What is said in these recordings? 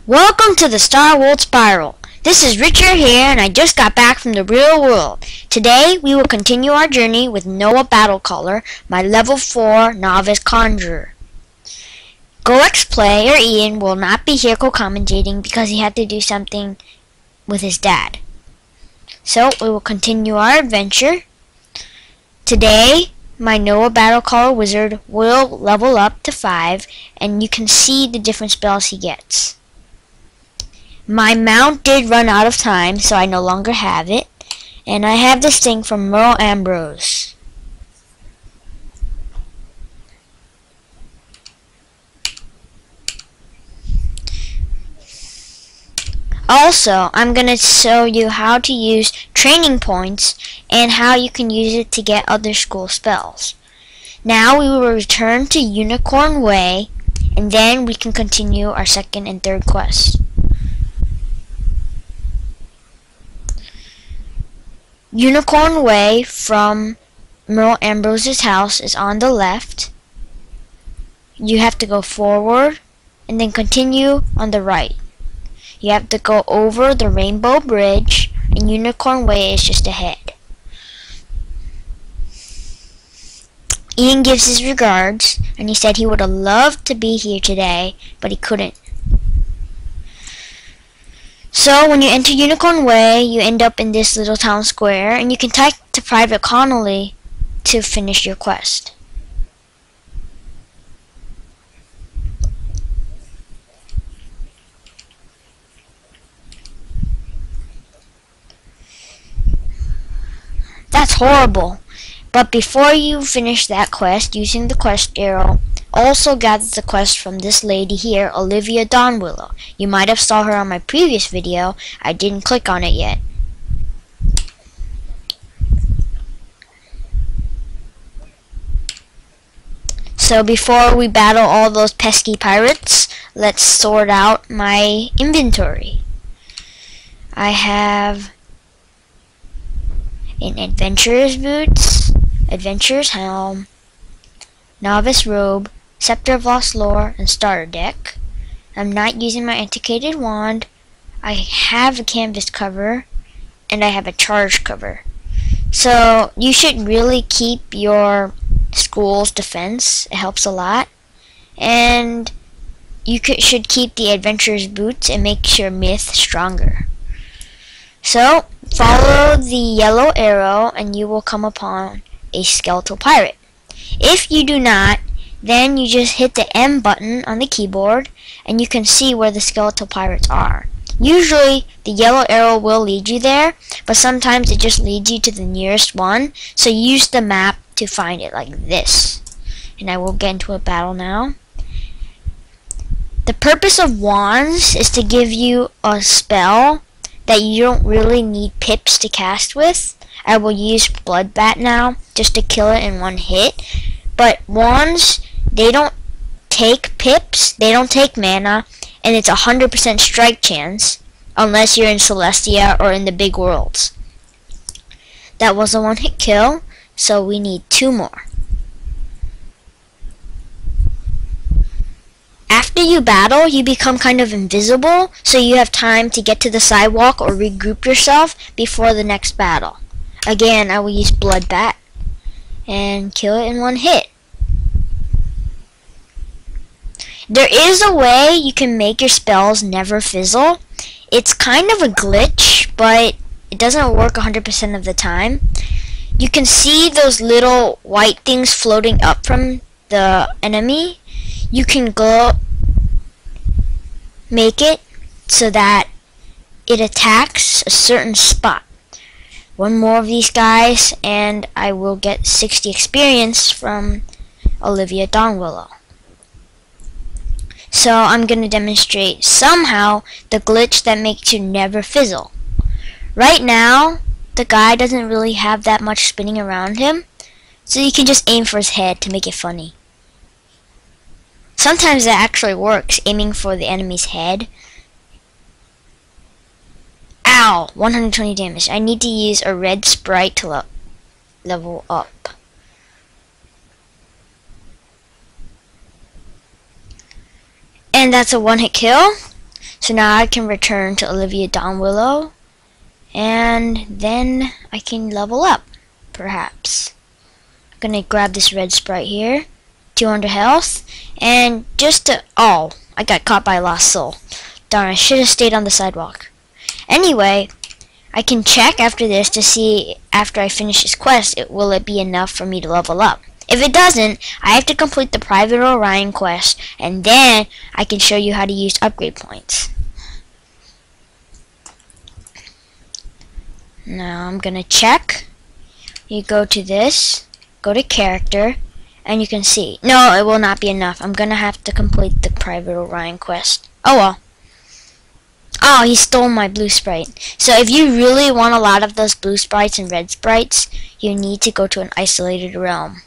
Welcome to the Star World Spiral. This is Richard here, and I just got back from the real world. Today, we will continue our journey with Noah Battlecaller, my level 4 novice conjurer. GoX player Ian will not be here co-commentating because he had to do something with his dad. So, we will continue our adventure. Today, my Noah Battlecaller wizard will level up to 5, and you can see the different spells he gets. My mount did run out of time, so I no longer have it. And I have this thing from Merle Ambrose. Also, I'm going to show you how to use training points and how you can use it to get other school spells. Now we will return to Unicorn Way, and then we can continue our second and third quest. Unicorn Way from Merle Ambrose's house is on the left. You have to go forward and then continue on the right. You have to go over the Rainbow Bridge, and Unicorn Way is just ahead. Ian gives his regards, and he said he would have loved to be here today, but he couldn't. So when you enter Unicorn Way, you end up in this little town square, and you can talk to Private Connolly to finish your quest. That's horrible. But before you finish that quest, using the quest arrow, also gather the quest from this lady here, Olivia Dawnwillow. You might have saw her on my previous video. I didn't click on it yet. So before we battle all those pesky pirates, let's sort out my inventory. I have an adventurer's boots, adventurer's helm, novice robe, scepter of lost lore, and starter deck. I'm not using my antiquated wand. I have a canvas cover, and I have a charge cover. So you should really keep your school's defense. It helps a lot. And you should keep the adventurer's boots and make your myth stronger. So follow the yellow arrow and you will come upon a skeletal pirate. If you do not, then you just hit the M button on the keyboard and you can see where the skeletal pirates are. Usually the yellow arrow will lead you there, but sometimes it just leads you to the nearest one, so use the map to find it, like this. And I will get into a battle now. The purpose of wands is to give you a spell that you don't really need pips to cast with. I will use Bloodbat now just to kill it in one hit. But wands, they don't take pips, they don't take mana, and it's 100% strike chance unless you're in Celestia or in the big worlds. That was a one-hit kill, so we need 2 more. After you battle, you become kind of invisible, so you have time to get to the sidewalk or regroup yourself before the next battle. Again, I will use Bloodbat and kill it in one hit. There is a way you can make your spells never fizzle. It's kind of a glitch, but it doesn't work 100% of the time. You can see those little white things floating up from the enemy. You can go make it so that it attacks a certain spot. One more of these guys and I will get 60 experience from Olivia Dawnwillow. So I'm going to demonstrate somehow the glitch that makes you never fizzle. Right now the guy doesn't really have that much spinning around him, so you can just aim for his head to make it funny. Sometimes that actually works, aiming for the enemy's head. Ow! 120 damage. I need to use a red sprite to level up. And that's a one-hit kill. So now I can return to Olivia Donwillow, and then I can level up, perhaps. I'm gonna grab this red sprite here, 200 health, and just to, oh, I got caught by a lost soul. Darn, I should have stayed on the sidewalk. Anyway, I can check after this to see after I finish this quest, will it be enough for me to level up. If it doesn't, I have to complete the Private Orion quest, and then I can show you how to use upgrade points. Now I'm gonna check. You go to this, go to character, and you can see. No, it will not be enough. I'm gonna have to complete the Private Orion quest. Oh well. Oh, he stole my blue sprite. So if you really want a lot of those blue sprites and red sprites, you need to go to an isolated realm.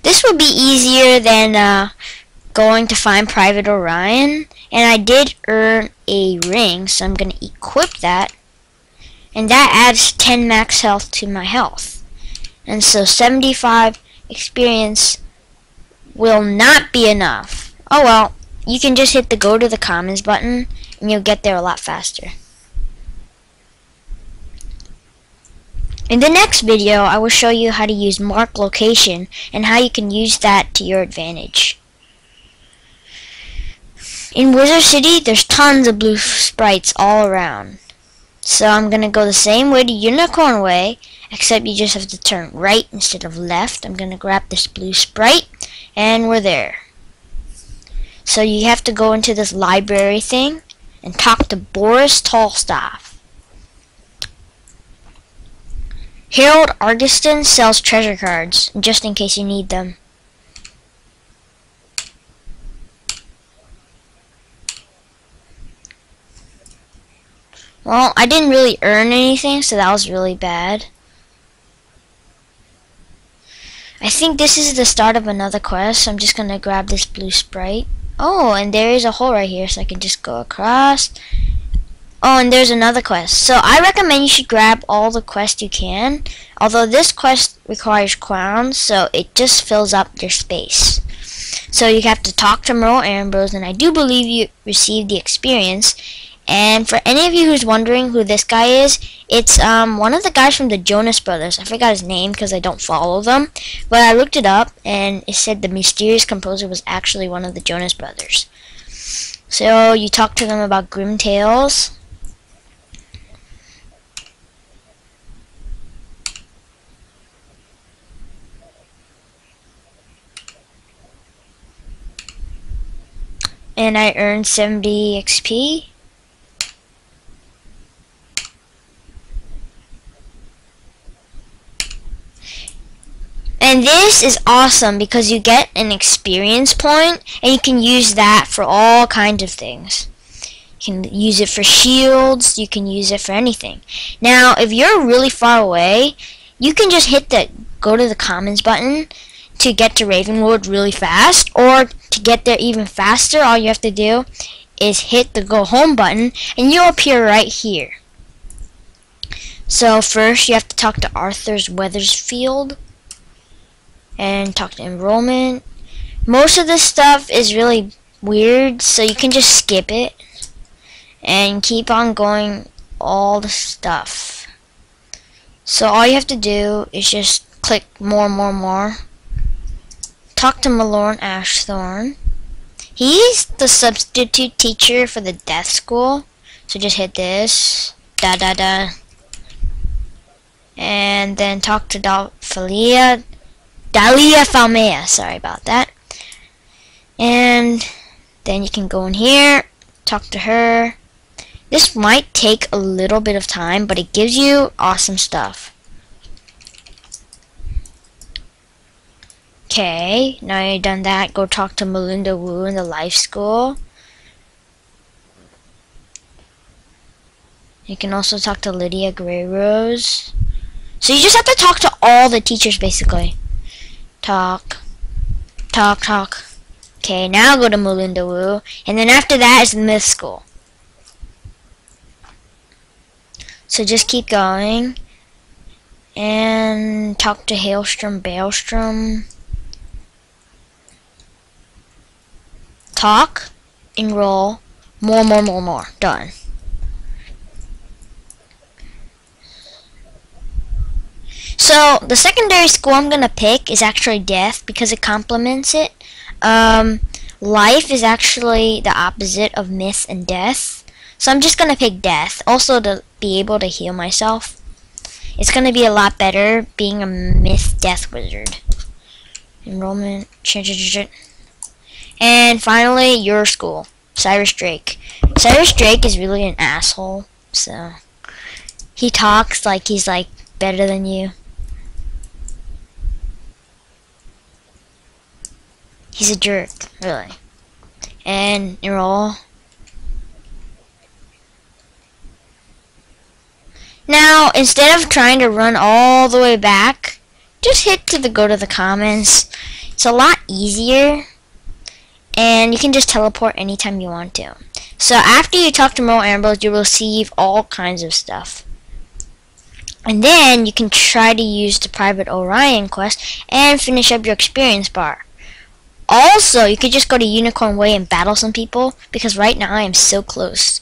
This would be easier than going to find Private Orion, and I did earn a ring, so I'm going to equip that, and that adds 10 max health to my health. And so 75 experience will not be enough. Oh well, you can just hit the go to the commons button, and you'll get there a lot faster. In the next video, I will show you how to use mark location and how you can use that to your advantage. In Wizard City, there's tons of blue sprites all around. So I'm going to go the same way to Unicorn Way, except you just have to turn right instead of left. I'm going to grab this blue sprite, and we're there. So you have to go into this library thing and talk to Boris Tallstaff. Harold Argiston sells treasure cards, just in case you need them. Well, I didn't really earn anything, so that was really bad. I think this is the start of another quest, so I'm just gonna grab this blue sprite. Oh, and there is a hole right here, so I can just go across. Oh, and there's another quest. So I recommend you should grab all the quests you can. Although this quest requires crowns, so it just fills up your space. So you have to talk to Merle Ambrose, and I do believe you received the experience. And for any of you who's wondering who this guy is, it's one of the guys from the Jonas Brothers. I forgot his name because I don't follow them. But I looked it up, and it said the mysterious composer was actually one of the Jonas Brothers. So you talk to them about Grim Tales. And I earned 70 XP. And this is awesome because you get an experience point, and you can use that for all kinds of things. You can use it for shields, you can use it for anything. Now, if you're really far away, you can just hit the go to the commons button to get to Ravenwood really fast, or to get there even faster, all you have to do is hit the go home button, and you'll appear right here. So first you have to talk to Arthur's Weathersfield and talk to enrollment. Most of this stuff is really weird, so you can just skip it and keep on going all the stuff. So all you have to do is just click more. Talk to Malorn Ashthorn. He's the substitute teacher for the death school. So just hit this. And then talk to Dalia Falmea. Sorry about that. And then you can go in here, talk to her. This might take a little bit of time, but it gives you awesome stuff. Okay, now you've done that, go talk to Melinda Wu in the life school. You can also talk to Lydia Greyrose. So you just have to talk to all the teachers basically. Talk. Okay, now go to Melinda Wu, and then after that is the myth school. So just keep going and talk to Hailstrom, Bailstrom. Talk, enroll, more. Done. So the secondary school I'm gonna pick is actually Death because it complements it. Life is actually the opposite of Myth and Death. So I'm just gonna pick Death, also to be able to heal myself. It's gonna be a lot better being a Myth Death wizard. Enrollment, and finally your school, Cyrus Drake. Cyrus Drake is really an asshole, so he talks like he's like better than you. He's a jerk, really. And enroll. Now, instead of trying to run all the way back, just hit to go to the comments. It's a lot easier, and you can just teleport anytime you want to. So after you talk to Merle Ambrose, you'll receive all kinds of stuff. And then you can try to use the Private Orion quest and finish up your experience bar. Also, you could just go to Unicorn Way and battle some people, because right now I am so close.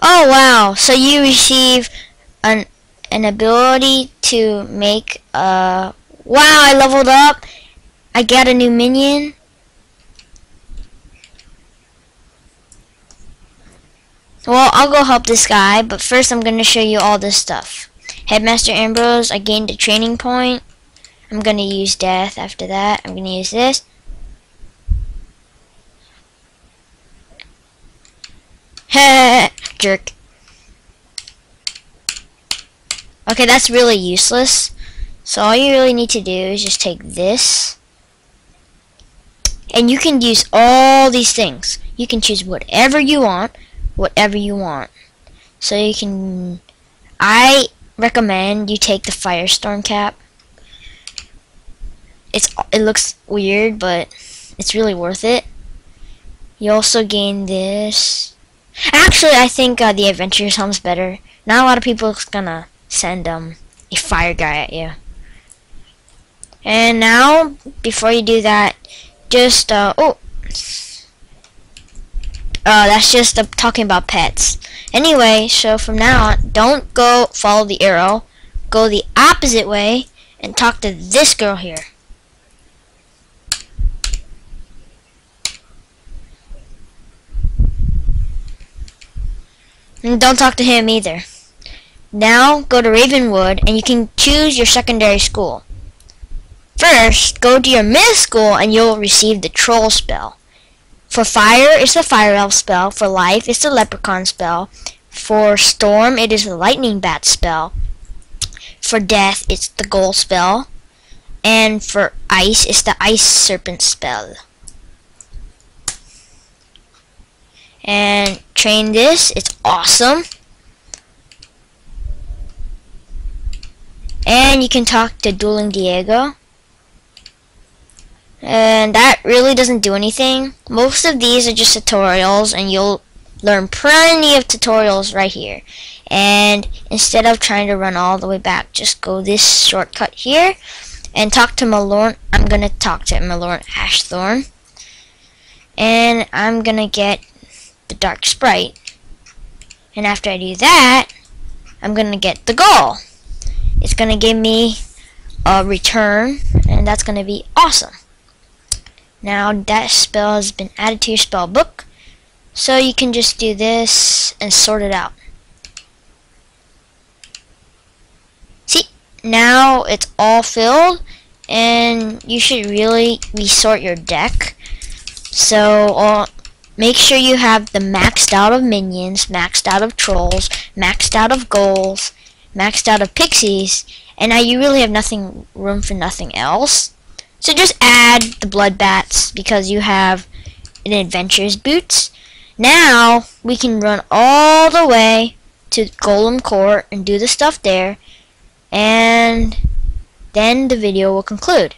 Oh wow, so you receive an ability to make wow, I leveled up. I got a new minion. Well, I'll go help this guy, but first I'm going to show you all this stuff. Headmaster Ambrose, I gained a training point. I'm going to use Death after that. I'm going to use this. Jerk. Okay, that's really useless. So all you really need to do is just take this. And you can use all these things. You can choose whatever you want. So you can... I recommend you take the Firestorm cap. It looks weird, but it's really worth it. You also gain this. Actually, I think the Adventurer's Helm's better. Not a lot of people are gonna send a fire guy at you. And now, before you do that, just that's just talking about pets. Anyway, so from now on, don't go follow the arrow. Go the opposite way and talk to this girl here. And don't talk to him either. Now go to Ravenwood and you can choose your secondary school. First, go to your myth school and you'll receive the troll spell. For fire, it's the fire elf spell. For life, it's the leprechaun spell. For storm, it is the lightning bat spell. For death, it's the ghoul spell. And for ice, it's the ice serpent spell. And train this, it's awesome. And you can talk to Dueling Diego. And that really doesn't do anything. Most of these are just tutorials, and you'll learn plenty of tutorials right here. And instead of trying to run all the way back, just go this shortcut here and talk to Malorn. I'm gonna talk to Malorn Ashthorn, and I'm gonna get the Dark Sprite. And after I do that, I'm gonna get the goal. It's gonna give me a return, and that's gonna be awesome. Now that spell has been added to your spell book, so you can just do this and sort it out. See, now it's all filled, and you should really resort your deck. So make sure you have the maxed out of minions, maxed out of trolls, maxed out of ghouls, maxed out of pixies, and now you really have room for nothing else. So just add the blood bats because you have an adventurer's boots. Now we can run all the way to Golem Court and do the stuff there, and then the video will conclude.